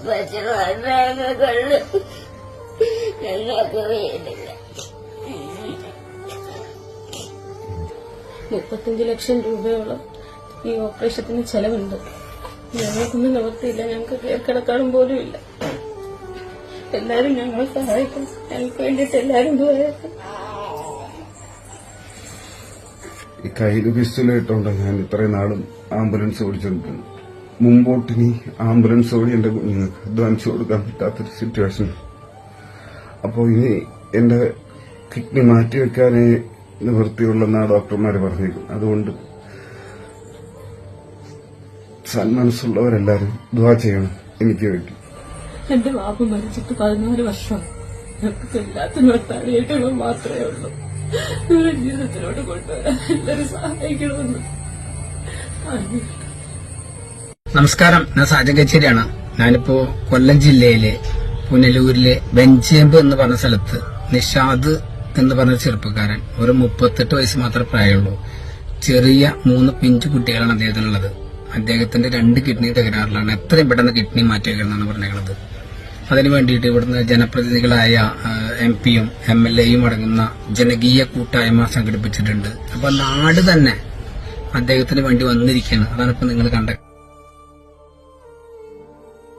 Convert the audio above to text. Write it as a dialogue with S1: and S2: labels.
S1: രേഖകളിൽ ഞങ്ങൾക്ക് വേണ്ടില്ല.
S2: 35 ലക്ഷം രൂപയോളം ഈ ഓപ്പറേഷത്തിന് ചെലവുണ്ട്. ഞങ്ങൾക്കൊന്നും നിവർത്തിയില്ല. ഞങ്ങൾക്ക് കീഴ്ക്കിടക്കാനും പോലും ഇല്ല. എല്ലാരും ഞങ്ങളെ സഹായിക്കും. ഞങ്ങൾക്ക് വേണ്ടിയിട്ട് എല്ലാരും സഹായിക്കും.
S3: ഈ കയ്യിൽ പിസ്റ്റലായിട്ടുണ്ട് ഞാൻ ഇത്രയും നാളും ആംബുലൻസ് ഓടിച്ചോണ്ടിരുന്നു. മുമ്പോട്ടിനി ആംബുലൻസ് ഓടി എന്റെ കുഞ്ഞുങ്ങൾക്ക് അധ്വാനിച്ചു കൊടുക്കാൻ പറ്റാത്തൊരു സിറ്റുവേഷൻ. അപ്പോൾ ഇനി എന്റെ കിഡ്നി മാറ്റിവെക്കാനേ നിവൃത്തിയുള്ളെന്നാണ് ഡോക്ടർമാര് പറഞ്ഞിരിക്കുന്നത്. അതുകൊണ്ട് സന്മനസ്സുള്ളവരെല്ലാരും ദുആ ചെയ്യണം എനിക്ക് വേണ്ടി.
S2: എന്റെ വാപ്പ മരിച്ചിട്ട് 14 വർഷം. ഞങ്ങൾക്ക് എല്ലാത്തിനും ഒത്താടിയേറ്റങ്ങൾ മാത്രമേ ഉള്ളൂ. നിങ്ങളുടെ ജീവിതത്തിലോട്ട് കൊണ്ടുവരാൻ എല്ലാവരും സഹായിക്കണമെന്ന്.
S4: നമസ്കാരം, ഞാൻ സാജൻ കച്ചേരിയാണ്. ഞാനിപ്പോ കൊല്ലം ജില്ലയിലെ പുനലൂരിലെ വെഞ്ചേമ്പ് എന്ന് പറഞ്ഞ സ്ഥലത്ത് നിഷാദ് എന്ന് പറഞ്ഞ ചെറുപ്പക്കാരൻ, ഒരു 38 വയസ്സ് മാത്രമേ പ്രായമുള്ളൂ. ചെറിയ 3 പിഞ്ചു കുട്ടികളാണ് അദ്ദേഹത്തിനുള്ളത്. അദ്ദേഹത്തിന്റെ 2 കിഡ്നി തകരാറിലാണ്. എത്രയും പെട്ടെന്ന് കിഡ്നി മാറ്റിവെക്കണമെന്നാണ് പറഞ്ഞിട്ടുള്ളത്. അതിനു വേണ്ടിയിട്ട് ഇവിടുന്ന് ജനപ്രതിനിധികളായ MP-യും MLA-യും അടങ്ങുന്ന ജനകീയ കൂട്ടായ്മ സംഘടിപ്പിച്ചിട്ടുണ്ട്. അപ്പൊ നാട് തന്നെ അദ്ദേഹത്തിന് വേണ്ടി വന്നിരിക്കുകയാണ്. അതാണ് ഇപ്പൊ നിങ്ങൾ കണ്ട